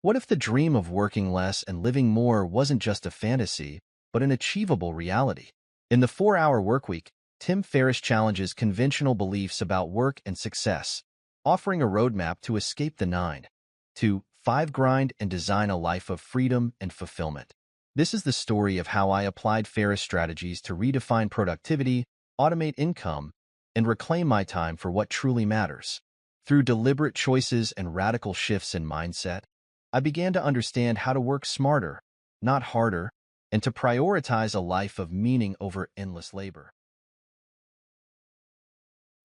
What if the dream of working less and living more wasn't just a fantasy, but an achievable reality? In the 4-Hour Workweek, Tim Ferriss challenges conventional beliefs about work and success, offering a roadmap to escape the 9 to 5 grind and design a life of freedom and fulfillment. This is the story of how I applied Ferriss strategies to redefine productivity, automate income, and reclaim my time for what truly matters. Through deliberate choices and radical shifts in mindset, I began to understand how to work smarter, not harder, and to prioritize a life of meaning over endless labor.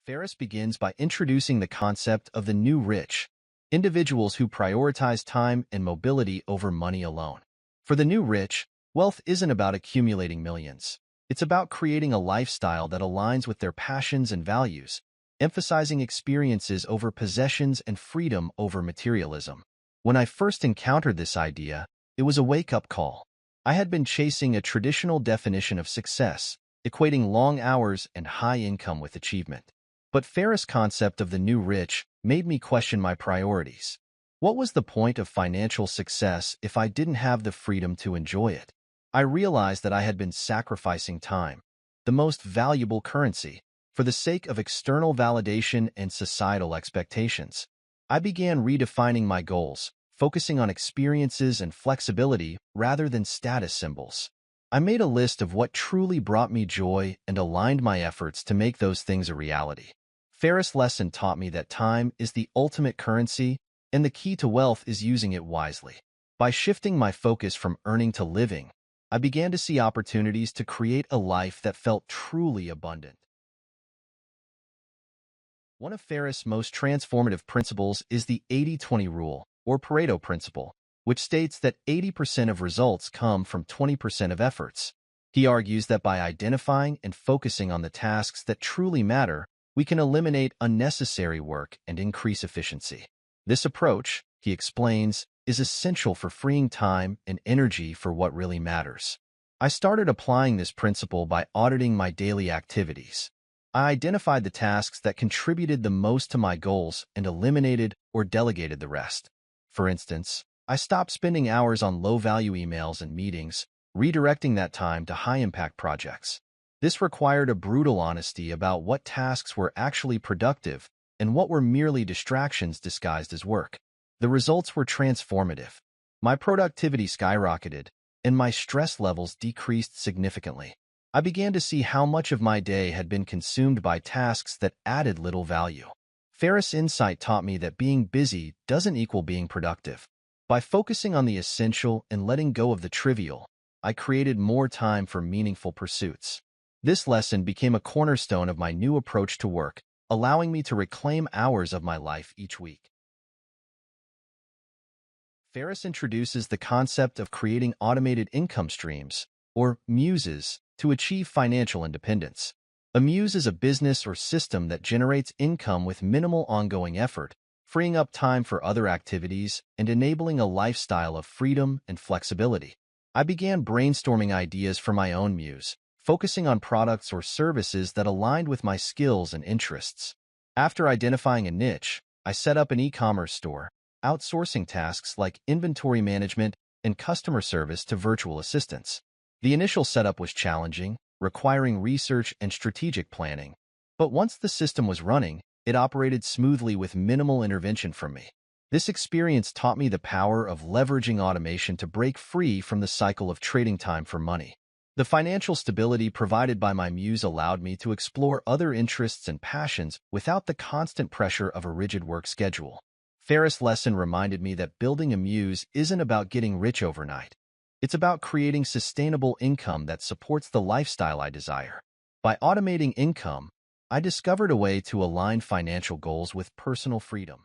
Ferriss begins by introducing the concept of the new rich, individuals who prioritize time and mobility over money alone. For the new rich, wealth isn't about accumulating millions. It's about creating a lifestyle that aligns with their passions and values, emphasizing experiences over possessions and freedom over materialism. When I first encountered this idea, it was a wake-up call. I had been chasing a traditional definition of success, equating long hours and high income with achievement. But Ferriss' concept of the new rich made me question my priorities. What was the point of financial success if I didn't have the freedom to enjoy it? I realized that I had been sacrificing time, the most valuable currency, for the sake of external validation and societal expectations. I began redefining my goals, focusing on experiences and flexibility rather than status symbols. I made a list of what truly brought me joy and aligned my efforts to make those things a reality. Ferriss' lesson taught me that time is the ultimate currency, and the key to wealth is using it wisely. By shifting my focus from earning to living, I began to see opportunities to create a life that felt truly abundant. One of Ferriss' most transformative principles is the 80-20 rule, or Pareto principle, which states that 80% of results come from 20% of efforts. He argues that by identifying and focusing on the tasks that truly matter, we can eliminate unnecessary work and increase efficiency. This approach, he explains, is essential for freeing time and energy for what really matters. I started applying this principle by auditing my daily activities. I identified the tasks that contributed the most to my goals and eliminated or delegated the rest. For instance, I stopped spending hours on low-value emails and meetings, redirecting that time to high-impact projects. This required a brutal honesty about what tasks were actually productive and what were merely distractions disguised as work. The results were transformative. My productivity skyrocketed, and my stress levels decreased significantly. I began to see how much of my day had been consumed by tasks that added little value. Ferriss' insight taught me that being busy doesn't equal being productive. By focusing on the essential and letting go of the trivial, I created more time for meaningful pursuits. This lesson became a cornerstone of my new approach to work, allowing me to reclaim hours of my life each week. Ferriss introduces the concept of creating automated income streams, or muses, to achieve financial independence. A muse is a business or system that generates income with minimal ongoing effort, freeing up time for other activities and enabling a lifestyle of freedom and flexibility. I began brainstorming ideas for my own muse, focusing on products or services that aligned with my skills and interests. After identifying a niche, I set up an e-commerce store, outsourcing tasks like inventory management and customer service to virtual assistants. The initial setup was challenging, requiring research and strategic planning, but once the system was running, it operated smoothly with minimal intervention from me. This experience taught me the power of leveraging automation to break free from the cycle of trading time for money. The financial stability provided by my muse allowed me to explore other interests and passions without the constant pressure of a rigid work schedule. Ferriss' lesson reminded me that building a muse isn't about getting rich overnight. It's about creating sustainable income that supports the lifestyle I desire. By automating income, I discovered a way to align financial goals with personal freedom.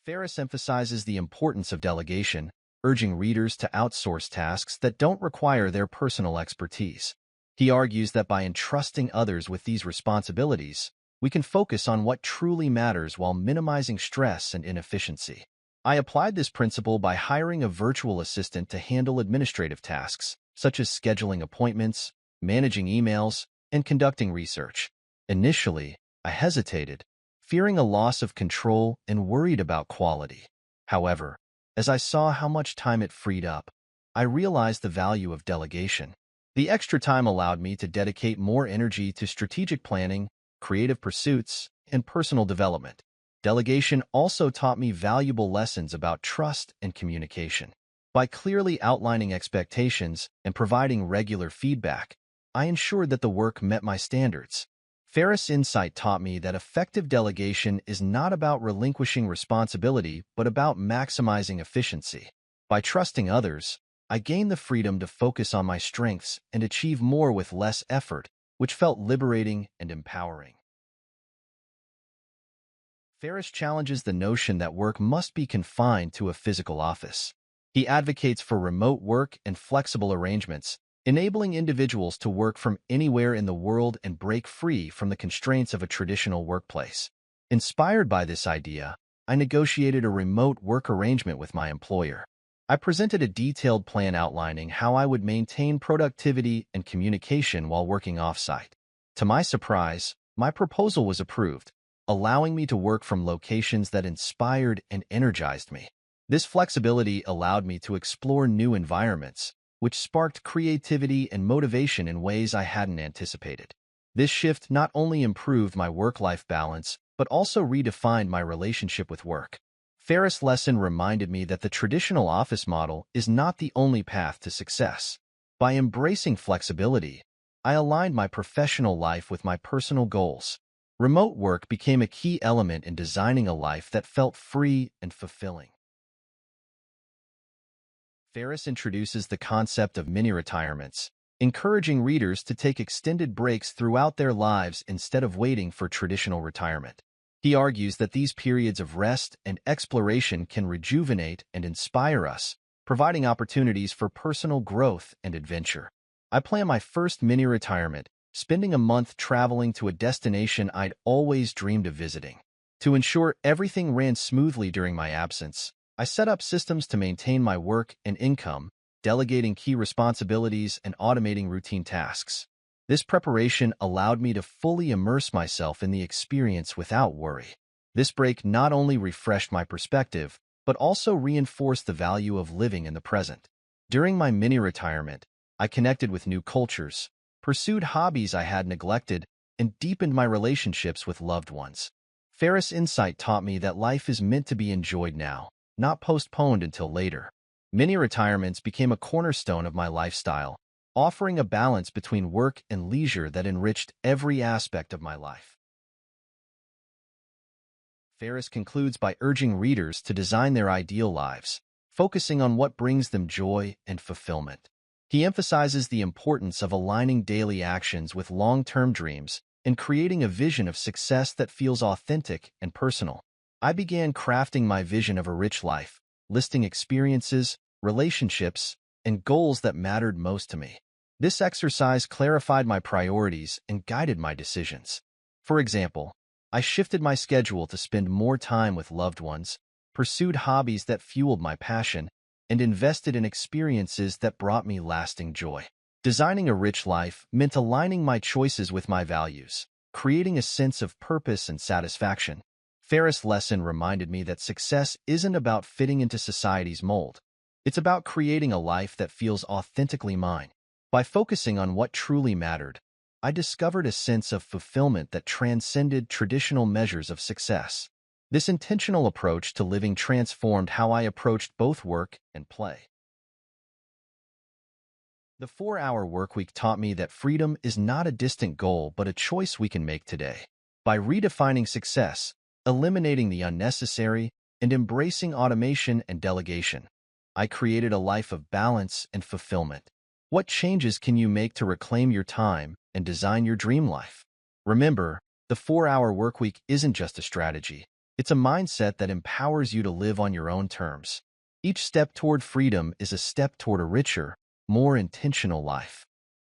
Ferriss emphasizes the importance of delegation, urging readers to outsource tasks that don't require their personal expertise. He argues that by entrusting others with these responsibilities, we can focus on what truly matters while minimizing stress and inefficiency. I applied this principle by hiring a virtual assistant to handle administrative tasks, such as scheduling appointments, managing emails, and conducting research. Initially, I hesitated, fearing a loss of control and worried about quality. However, as I saw how much time it freed up, I realized the value of delegation. The extra time allowed me to dedicate more energy to strategic planning, creative pursuits, and personal development. Delegation also taught me valuable lessons about trust and communication. By clearly outlining expectations and providing regular feedback, I ensured that the work met my standards. Ferriss' insight taught me that effective delegation is not about relinquishing responsibility, but about maximizing efficiency. By trusting others, I gained the freedom to focus on my strengths and achieve more with less effort, which felt liberating and empowering. Ferriss challenges the notion that work must be confined to a physical office. He advocates for remote work and flexible arrangements, enabling individuals to work from anywhere in the world and break free from the constraints of a traditional workplace. Inspired by this idea, I negotiated a remote work arrangement with my employer. I presented a detailed plan outlining how I would maintain productivity and communication while working off-site. To my surprise, my proposal was approved, allowing me to work from locations that inspired and energized me. This flexibility allowed me to explore new environments, which sparked creativity and motivation in ways I hadn't anticipated. This shift not only improved my work-life balance, but also redefined my relationship with work. Ferriss' lesson reminded me that the traditional office model is not the only path to success. By embracing flexibility, I aligned my professional life with my personal goals. Remote work became a key element in designing a life that felt free and fulfilling. Ferriss introduces the concept of mini-retirements, encouraging readers to take extended breaks throughout their lives instead of waiting for traditional retirement. He argues that these periods of rest and exploration can rejuvenate and inspire us, providing opportunities for personal growth and adventure. I plan my first mini-retirement, spending a month traveling to a destination I'd always dreamed of visiting. To ensure everything ran smoothly during my absence, I set up systems to maintain my work and income, delegating key responsibilities and automating routine tasks. This preparation allowed me to fully immerse myself in the experience without worry. This break not only refreshed my perspective, but also reinforced the value of living in the present. During my mini-retirement, I connected with new cultures, pursued hobbies I had neglected, and deepened my relationships with loved ones. Ferriss' insight taught me that life is meant to be enjoyed now, not postponed until later. Mini-retirements became a cornerstone of my lifestyle, offering a balance between work and leisure that enriched every aspect of my life. Ferriss concludes by urging readers to design their ideal lives, focusing on what brings them joy and fulfillment. He emphasizes the importance of aligning daily actions with long-term dreams and creating a vision of success that feels authentic and personal. I began crafting my vision of a rich life, listing experiences, relationships, and goals that mattered most to me. This exercise clarified my priorities and guided my decisions. For example, I shifted my schedule to spend more time with loved ones, pursued hobbies that fueled my passion, and invested in experiences that brought me lasting joy. Designing a rich life meant aligning my choices with my values, creating a sense of purpose and satisfaction. Ferriss' lesson reminded me that success isn't about fitting into society's mold. It's about creating a life that feels authentically mine. By focusing on what truly mattered, I discovered a sense of fulfillment that transcended traditional measures of success. This intentional approach to living transformed how I approached both work and play. The 4-Hour Workweek taught me that freedom is not a distant goal but a choice we can make today. By redefining success, eliminating the unnecessary, and embracing automation and delegation, I created a life of balance and fulfillment. What changes can you make to reclaim your time and design your dream life? Remember, the 4-Hour Workweek isn't just a strategy. It's a mindset that empowers you to live on your own terms. Each step toward freedom is a step toward a richer, more intentional life.